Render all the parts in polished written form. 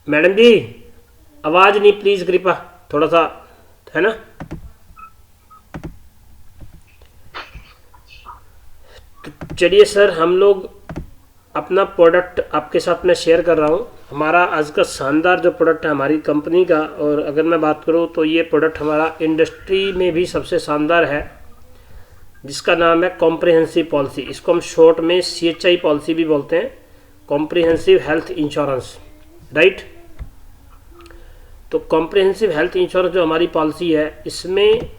Madam जी आवाज़ नहीं, please कृपा थोड़ा सा, है ना। तो चलिए सर, हम लोग अपना प्रोडक्ट आपके साथ में शेयर कर रहा हूँ। हमारा आज का शानदार जो प्रोडक्ट है हमारी कंपनी का, और अगर मैं बात करूँ तो ये प्रोडक्ट हमारा इंडस्ट्री में भी सबसे शानदार है, जिसका नाम है कॉम्प्रिहेंसिव पॉलिसी। इसको हम शॉर्ट में CHI पॉलिसी भी बोलते हैं, कॉम्प्रिहेंसिव हेल्थ इंश्योरेंस, राइट। तो कॉम्प्रिहेंसिव हेल्थ इंश्योरेंस जो हमारी पॉलिसी है, इसमें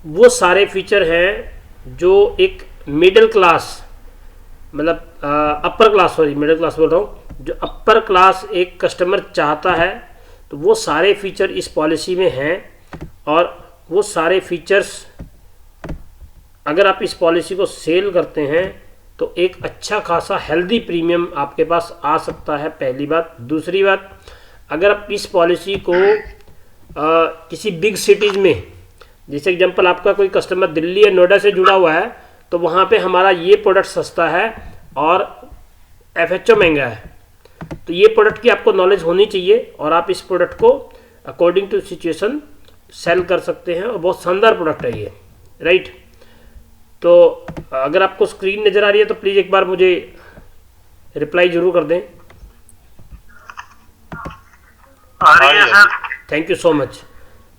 वो सारे फीचर हैं जो एक मिडिल क्लास, मतलब upper class, sorry middle class बोल रहा हूँ, जो अपर क्लास एक कस्टमर चाहता है, तो वो सारे फीचर इस पॉलिसी में हैं। और वो सारे फीचर्स अगर आप इस पॉलिसी को सेल करते हैं तो एक अच्छा खासा हेल्दी प्रीमियम आपके पास आ सकता है, पहली बात। दूसरी बात, अगर आप इस पॉलिसी को किसी बिग सिटीज़ में, जैसे एग्जांपल आपका कोई कस्टमर दिल्ली या नोएडा से जुड़ा हुआ है, तो वहाँ पे हमारा ये प्रोडक्ट सस्ता है और FHO महंगा है। तो ये प्रोडक्ट की आपको नॉलेज होनी चाहिए और आप इस प्रोडक्ट को अकॉर्डिंग टू सिचुएशन सेल कर सकते हैं, और बहुत शानदार प्रोडक्ट है ये, राइट। तो अगर आपको स्क्रीन नज़र आ रही है तो प्लीज़ एक बार मुझे रिप्लाई जरूर कर दें। आ रही है sir. Thank you so much.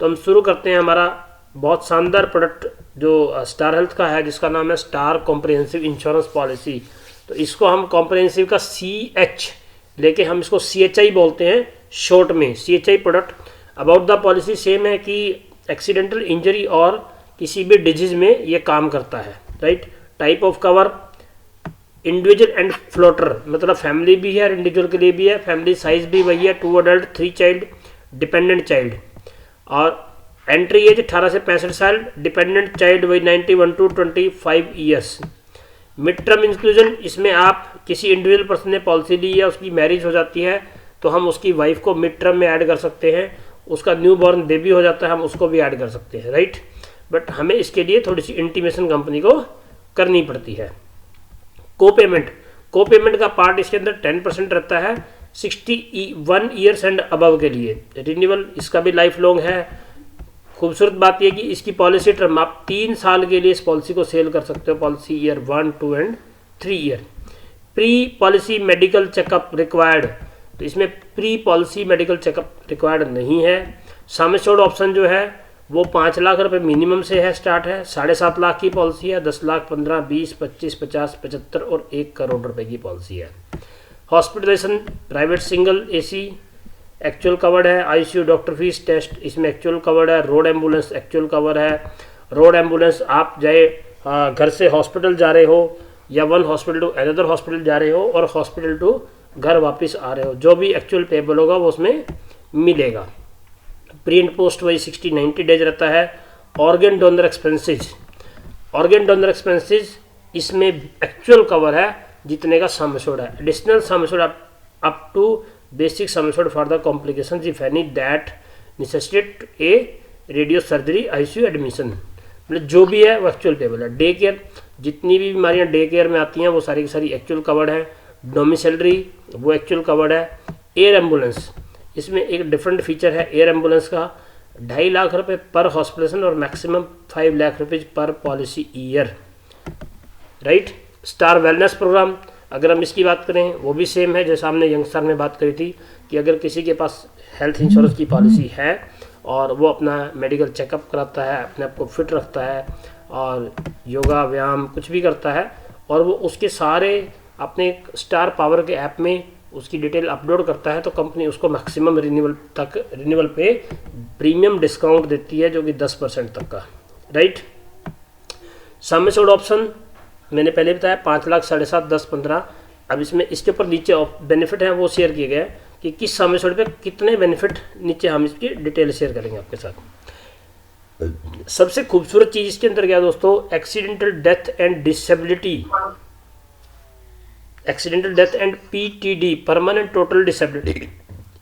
तो हम शुरू करते हैं हमारा बहुत शानदार प्रोडक्ट जो स्टार हेल्थ का है, जिसका नाम है स्टार कॉम्प्रिहेंसिव इंश्योरेंस पॉलिसी। तो इसको हम कॉम्प्रिहेंसिव का CH लेके हम इसको CHI बोलते हैं शॉर्ट में, CHI product. About the policy same है कि एक्सीडेंटल इंजरी और किसी भी डिजीज में ये काम करता है, right. Type of cover individual and floater, मतलब फैमिली भी है और इंडिविजुअल के लिए भी है। फैमिली साइज भी वही है, 2 अडल्ट 3 चाइल्ड, डिपेंडेंट चाइल्ड। और एंट्री एज 18 से 65 साल, डिपेंडेंट चाइल्ड वही 91 to 25 years. Mid term inclusion, इसमें आप किसी इंडिविजुअल पर्सन ने पॉलिसी ली है, उसकी मैरिज हो जाती है, तो हम उसकी वाइफ को मिड टर्म में ऐड कर सकते हैं। उसका न्यू बॉर्न बेबी हो जाता है, हम उसको भी ऐड कर सकते हैं, राइट। बट हमें इसके लिए थोड़ी सी इंटीमेशन कंपनी को करनी पड़ती है। को पेमेंट का पार्ट इसके अंदर 10% रहता है 61 ईयर्स एंड अबव के लिए। रिन्यूअल इसका भी लाइफ लॉन्ग है। खूबसूरत बात यह कि इसकी पॉलिसी टर्म आप 3 साल के लिए इस पॉलिसी को सेल कर सकते हो, policy year 1, 2 and 3 year. Pre policy medical checkup required, तो इसमें pre policy medical checkup required नहीं है। सम एश्योर्ड ऑप्शन जो है वो 5 लाख रुपए मिनिमम से है, स्टार्ट है। 7.5 लाख की पॉलिसी है, 10 लाख, 15, 20, 25, 50, 75 और 1 करोड़ रुपए की पॉलिसी है। Hospitalisation private single AC actual covered है। ICU डॉक्टर फीस टेस्ट इसमें एक्चुअल कवर्ड है। रोड एम्बुलेंस एक्चुअल कवर है। रोड एम्बुलेंस आप चाहे घर से हॉस्पिटल जा रहे हो या one hospital to another hospital जा रहे हो और हॉस्पिटल टू घर वापस आ रहे हो, जो भी एक्चुअल पेबल होगा वो उसमें मिलेगा। प्री एंड पोस्ट वही 60-90 डेज रहता है। ऑर्गन डोनर एक्सपेंसेज इसमें एक्चुअल कवर है जितने का सम एश्योर्ड है। Additional sum assured up to basic sum assured for the complications if any that necessitate a radio surgery ICU admission, मतलब जो भी है वो एक्चुअल पेबल है। डे केयर, जितनी भी बीमारियां डे केयर में आती हैं वो सारी की सारी एक्चुअल कवर्ड है। डोमिसलरी वो एक्चुअल कवर्ड है। एयर एम्बुलेंस, इसमें एक डिफरेंट फीचर है एयर एम्बुलेंस का, 2.5 लाख रुपए पर हॉस्पिटलेशन और मैक्सिमम 5 लाख रुपीज पर policy year, right. Star wellness programme, अगर हम इसकी बात करें वो भी सेम है जैसा हमने यंगस्टर में बात करी थी कि अगर किसी के पास हेल्थ इंश्योरेंस की पॉलिसी है और वो अपना मेडिकल चेकअप कराता है, अपने आप को फिट रखता है और योगा व्यायाम कुछ भी करता है और वो उसके सारे अपने स्टार पावर के ऐप में उसकी डिटेल अपलोड करता है, तो कंपनी उसको मैक्सिमम रिन्यूअल पे प्रीमियम डिस्काउंट देती है जो कि 10% तक का, राइट। सम एश्योर्ड ऑप्शन मैंने पहले बताया 5 लाख, 7.5, 10, 15। अब इसमें इसके ऊपर नीचे बेनिफिट हैं वो शेयर किए गए कि किस सम एश्योर्ड पे कितने बेनिफिट, नीचे हम इसकी डिटेल शेयर करेंगे आपके साथ। सबसे खूबसूरत चीज़ इसके अंदर क्या दोस्तों, accidental death and PTD permanent total disability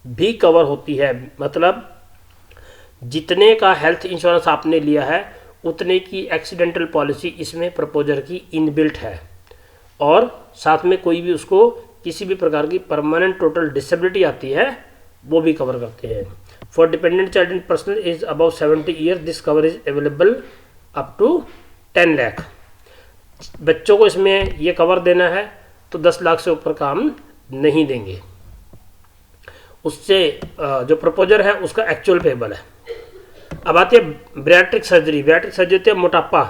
भी कवर होती है। मतलब जितने का हेल्थ इंश्योरेंस आपने लिया है उतने की एक्सीडेंटल पॉलिसी इसमें प्रपोजर की इनबिल्ट है और साथ में कोई भी उसको किसी भी प्रकार की परमानेंट टोटल डिसेबिलिटी आती है वो भी कवर करते हैं। For dependent child and personal age above 70 year this cover is available up to 10 lakh. बच्चों को इसमें ये कवर देना है तो 10 लाख से ऊपर का हम नहीं देंगे। उससे जो प्रपोजर है उसका एक्चुअल पेबल है। अब आती है बैरियाट्रिक सर्जरी। बैरियाट्रिक सर्जरी होती है मोटापा।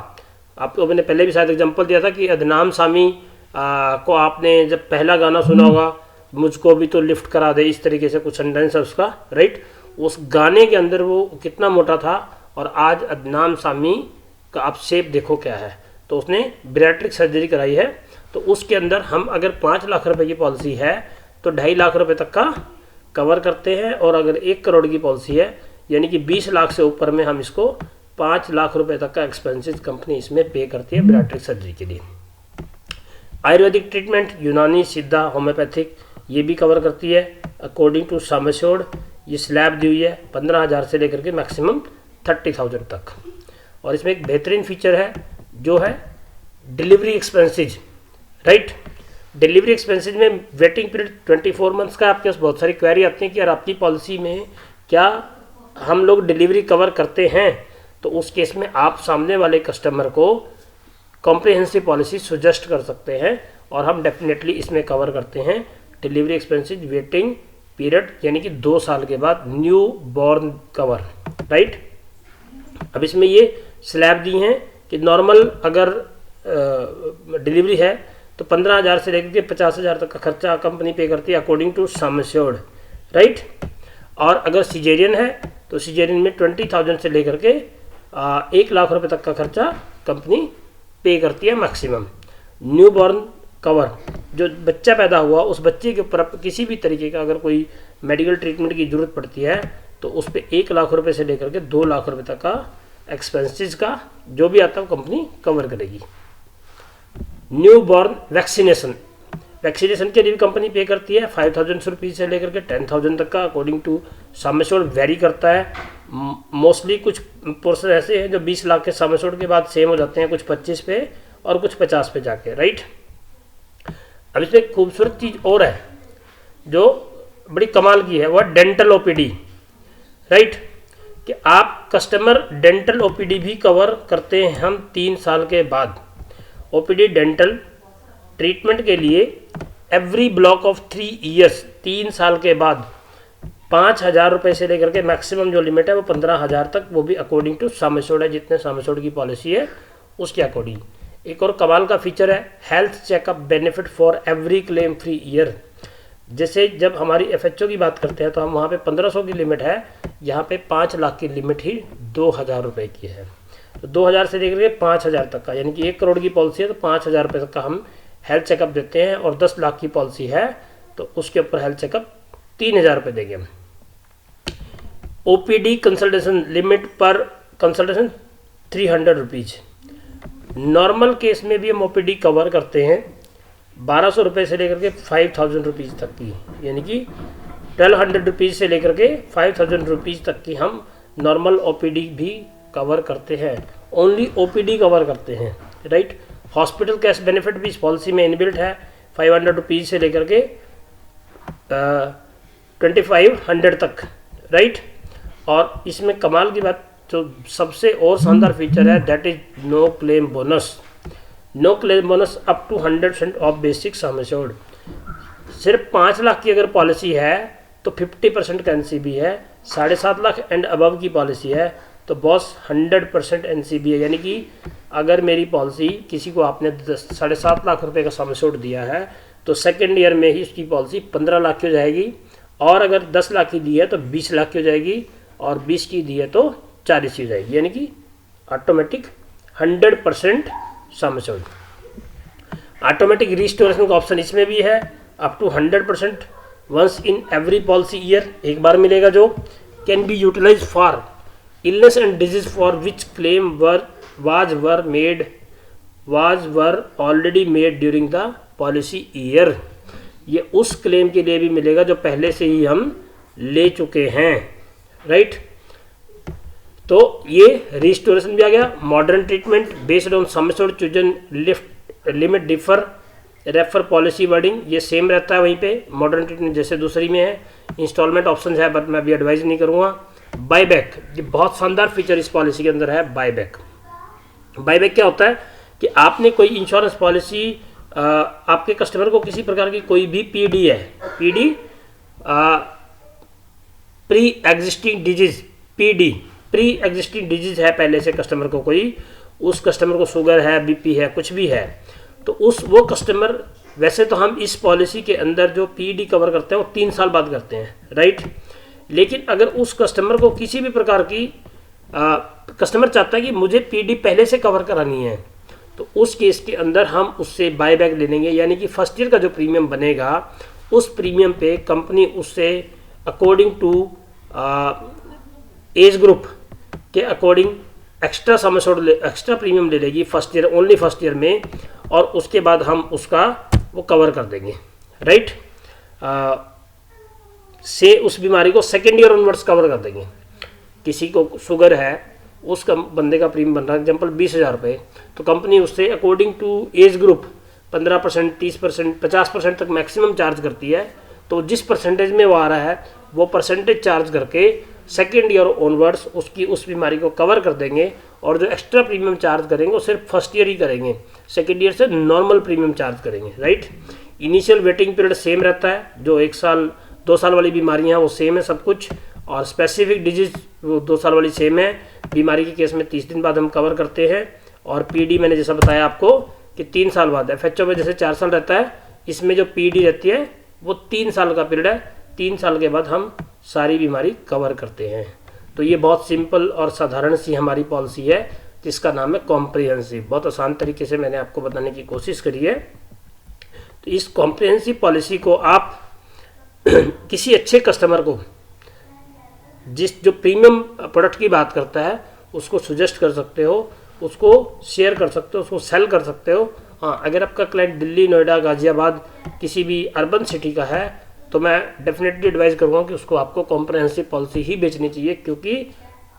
आपको मैंने पहले भी शायद एग्जांपल दिया था कि अदनाम सामी को आपने जब पहला गाना सुना होगा, मुझको भी तो लिफ्ट करा दे, इस तरीके से कुछ सेंटेंस है उसका, राइट। उस गाने के अंदर वो कितना मोटा था और आज अदनाम सामी का आप शेप देखो क्या है। तो उसने बैरियाट्रिक सर्जरी कराई है। तो उसके अंदर हम अगर 5 लाख रुपए की पॉलिसी है तो 2.5 लाख रुपए तक का कवर करते हैं, और अगर 1 करोड़ की पॉलिसी है यानी कि 20 लाख से ऊपर में हम इसको 5 लाख रुपए तक का एक्सपेंसेस कंपनी इसमें पे करती है बैरियाट्रिक सर्जरी के लिए। आयुर्वेदिक ट्रीटमेंट, यूनानी, सिद्धा, होम्योपैथिक, ये भी कवर करती है अकॉर्डिंग टू सम एश्योर्ड। ये स्लैब दी हुई है 15,000 से लेकर के मैक्सिमम 30,000 तक। और इसमें एक बेहतरीन फीचर है जो है delivery expenses, right. Delivery expenses में वेटिंग पीरियड 24 मंथ्स का। आपके पास बहुत सारी क्वेरी आती है कि यार आपकी पॉलिसी में क्या हम लोग डिलीवरी कवर करते हैं, तो उस केस में आप सामने वाले कस्टमर को कॉम्प्रिहेंसिव पॉलिसी सजेस्ट कर सकते हैं और हम डेफिनेटली इसमें कवर करते हैं डिलीवरी एक्सपेंसेज वेटिंग पीरियड यानी कि 2 साल के बाद न्यू बॉर्न कवर, राइट। अब इसमें ये स्लैब दी हैं कि नॉर्मल अगर डिलीवरी है तो 15,000 से लेकर के 50,000 तक का खर्चा कंपनी पे करती है according to sum assured, right. और अगर सिजेरियन है तो सिजेरियन में 20,000 से लेकर के 1 लाख रुपए तक का खर्चा कंपनी पे करती है मैक्सिमम। न्यू बॉर्न कवर, जो बच्चा पैदा हुआ उस बच्चे के ऊपर किसी भी तरीके का अगर कोई मेडिकल ट्रीटमेंट की ज़रूरत पड़ती है तो उस पर 1 लाख रुपए से लेकर के 2 लाख रुपए तक का एक्सपेंसेस का जो भी आता है कंपनी कवर करेगी। न्यू बॉर्न वैक्सीनेशन, वैक्सीनेशन के लिए भी कंपनी पे करती है 5,000 रुपीज़ से लेकर के 10,000 तक का according to sum assured vary करता है। मोस्टली कुछ पोर्सन ऐसे हैं जो 20 लाख के सम एश्योर्ड के बाद सेम हो जाते हैं, कुछ 25 पे और कुछ 50 पे जाके, राइट। अब इसमें एक खूबसूरत चीज़ और है जो बड़ी कमाल की है, वह डेंटल ओपीडी, राइट। कि आप कस्टमर डेंटल ओपीडी भी कवर करते हैं हम 3 साल के बाद। ओपीडी डेंटल ट्रीटमेंट के लिए एवरी ब्लॉक ऑफ 3 ईयर्स, 3 साल के बाद 5,000 रुपये से लेकर के मैक्सिमम जो लिमिट है वो 15,000 तक, वो भी अकॉर्डिंग टू सम एश्योर्ड है, जितने सम एश्योर्ड की पॉलिसी है उसके अकॉर्डिंग। एक और कमाल का फीचर है health checkup benefit for every claim free year. जैसे जब हमारी FHO की बात करते हैं तो हम वहाँ पे 1500 की लिमिट है, यहाँ पे 5 लाख की लिमिट ही 2,000 रुपये की है। तो 2,000 से लेकर के 5,000 तक का, यानी कि 1 करोड़ की पॉलिसी है तो 5,000 रुपये तक का हम हेल्थ चेकअप देते हैं। और 10 लाख की पॉलिसी है तो उसके ऊपर हेल्थ चेकअप 3,000 रुपये देंगे हम। OPD कंसल्टेशन लिमिट पर कंसल्टेशन 300 रुपीज़। नॉर्मल केस में भी हम OPD कवर करते हैं 1,200 रुपये से लेकर के 5,000 रुपीज़ तक की, यानी कि 1,200 रुपीज़ से लेकर के 5,000 रुपीज़ तक की हम नॉर्मल OPD भी कवर करते हैं। ओनली OPD कवर करते हैं, राइट। हॉस्पिटल कैश बेनिफिट भी इस पॉलिसी में इनबिल्ट है 500 रुपीज़ से लेकर के 2,500 तक, राइट। और इसमें कमाल की बात जो सबसे और शानदार फीचर है that is no claim bonus. No claim bonus up to 100% of basic sum assured. सिर्फ 5 लाख की अगर पॉलिसी है तो 50% का NCB है, 7.5 लाख एंड अबव की पॉलिसी है तो बॉस 100% NCB है। यानी कि अगर मेरी पॉलिसी किसी को आपने 7.5 लाख रुपए का सम एश्योर्ड दिया है तो सेकेंड ईयर में ही उसकी पॉलिसी 15 लाख की हो जाएगी, और अगर 10 लाख की दी है तो 20 लाख की हो जाएगी, और 20 की दी है तो 40 की हो जाएगी, यानी कि automatic 100% sum assured. Automatic restoration का ऑप्शन इसमें भी है up to 100% once in every policy year, एक बार मिलेगा, जो can be utilise for illness and disease for which claim were already made during the policy year. ये उस क्लेम के लिए भी मिलेगा जो पहले से ही हम ले चुके हैं, राइट। तो ये रिस्टोरेशन भी आ गया। Modern treatment based on sum assured chosen limit differ refer policy wording, ये सेम रहता है वहीं पे मॉडर्न ट्रीटमेंट जैसे दूसरी में है। इंस्टॉलमेंट ऑप्शन है, बट मैं अभी एडवाइज नहीं करूँगा। बाईबैक, ये बहुत शानदार फीचर इस पॉलिसी के अंदर है। बाईबैक, बाईबैक क्या होता है कि आपने कोई इंश्योरेंस पॉलिसी, आपके कस्टमर को किसी प्रकार की कोई भी पीडी है, PD pre existing disease, PD pre existing disease है पहले से कस्टमर को, कोई उस कस्टमर को शुगर है, बीपी है, कुछ भी है, तो वो कस्टमर, वैसे तो हम इस पॉलिसी के अंदर जो पीडी कवर करते हैं वो 3 साल बाद करते हैं, राइट। लेकिन अगर उस कस्टमर को किसी भी प्रकार की कस्टमर चाहता है कि मुझे पीडी पहले से कवर करानी है, तो उस केस के अंदर हम उससे बायबैक ले लेंगे, यानी कि फर्स्ट ईयर का जो प्रीमियम बनेगा उस प्रीमियम पे कंपनी उससे अकॉर्डिंग टू एज ग्रुप के according extra sum assured, extra premium ले लेगी first year, only first year में, और उसके बाद हम उसका वो कवर कर देंगे, राइट। से उस बीमारी को सेकेंड ईयर ऑनवर्ड्स कवर कर देंगे। किसी को शुगर है, उस बंदे का प्रीमियम बन रहा है एग्जाम्पल 20,000 रुपये, तो कंपनी उससे अकॉर्डिंग टू एज ग्रुप 15%, 30%, 50% तक मैक्सिमम चार्ज करती है। तो जिस परसेंटेज में वो आ रहा है वो परसेंटेज चार्ज करके सेकेंड ईयर ऑनवर्ड्स उसकी उस बीमारी को कवर कर देंगे, और जो एक्स्ट्रा प्रीमियम चार्ज करेंगे वो सिर्फ फर्स्ट ईयर ही करेंगे, सेकेंड ईयर से नॉर्मल प्रीमियम चार्ज करेंगे, right. Initial waiting period same रहता है, जो 1 साल 2 साल वाली बीमारियाँ वो सेम है सब कुछ, और स्पेसिफिक डिजीज वो 2 साल वाली सेम है। बीमारी के केस में 30 दिन बाद हम कवर करते हैं, और पीडी मैंने जैसा बताया आपको कि 3 साल बाद, एफएचओ में जैसे 4 साल रहता है, इसमें जो पीडी रहती है वो 3 साल का पीरियड है, 3 साल के बाद हम सारी बीमारी कवर करते हैं। तो ये बहुत सिंपल और साधारण सी हमारी पॉलिसी है जिसका नाम है कॉम्प्रिहेंसिव। बहुत आसान तरीके से मैंने आपको बताने की कोशिश करी है। तो इस कॉम्प्रिहेंसिव पॉलिसी को आप किसी अच्छे कस्टमर को, जो प्रीमियम प्रोडक्ट की बात करता है, उसको सजेस्ट कर सकते हो, उसको शेयर कर सकते हो, उसको सेल कर सकते हो। हाँ, अगर आपका क्लाइंट दिल्ली, नोएडा, गाजियाबाद किसी भी अर्बन सिटी का है, तो मैं डेफिनेटली एडवाइस करूँगा कि उसको आपको कॉम्प्रिहेंसिव पॉलिसी ही बेचनी चाहिए, क्योंकि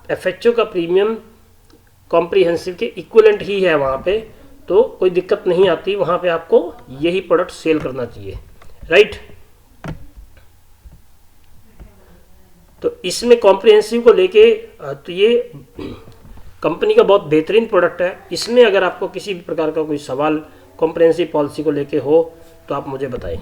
एफएचओ का प्रीमियम कॉम्प्रिहेंसिव के इक्विवेलेंट ही है वहाँ पे, तो कोई दिक्कत नहीं आती, वहाँ पे आपको यही प्रोडक्ट सेल करना चाहिए, राइट। तो इसमें कॉम्प्रिहेंसिव को लेके तो ये कंपनी का बहुत बेहतरीन प्रोडक्ट है। इसमें अगर आपको किसी भी प्रकार का कोई सवाल कॉम्प्रिहेंसिव पॉलिसी को लेके हो तो आप मुझे बताएं।